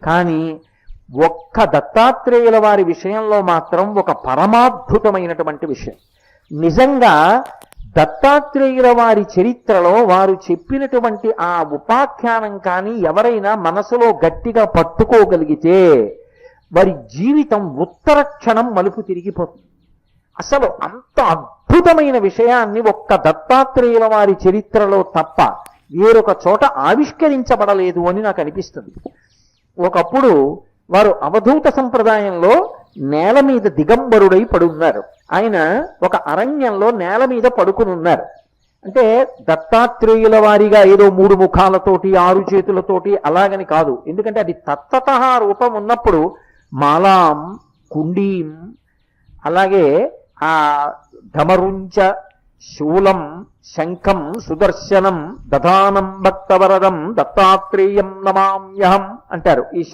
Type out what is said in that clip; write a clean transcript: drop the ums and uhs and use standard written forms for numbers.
కానీ ఒక్క దత్తాత్రేయుల వారి విషయంలో మాత్రం ఒక పరమాద్భుతమైనటువంటి విషయం. నిజంగా దత్తాత్రేయుల వారి చరిత్రలో వారు చెప్పినటువంటి ఆ ఉపాఖ్యానం కానీ ఎవరైనా మనసులో గట్టిగా పట్టుకోగలిగితే వారి జీవితం ఉత్తర క్షణం మలుపు తిరిగిపోతుంది. అసలు అంత అద్భుతమైన విషయాన్ని ఒక్క దత్తాత్రేయుల వారి చరిత్రలో తప్ప వేరొక చోట ఆవిష్కరించబడలేదు అని నాకు అనిపిస్తుంది. ఒకప్పుడు వారు అవధూత సంప్రదాయంలో నేల మీద దిగంబరుడై పడున్నారు. ఆయన ఒక అరణ్యంలో నేల మీద పడుకునున్నారు. అంటే దత్తాత్రేయుల వారిగా ఏదో 3 ముఖాలతోటి 6 చేతులతోటి అలాగని కాదు. ఎందుకంటే అది తత్తతః రూపం ఉన్నప్పుడు మాలాం, కుండీం, అలాగే ఆ ధమరుంచ, శూలం, శంఖం, సుదర్శనం, దధానం భక్తవరదం దత్తాత్రేయం నమామ్యహం అంటారు. ఈ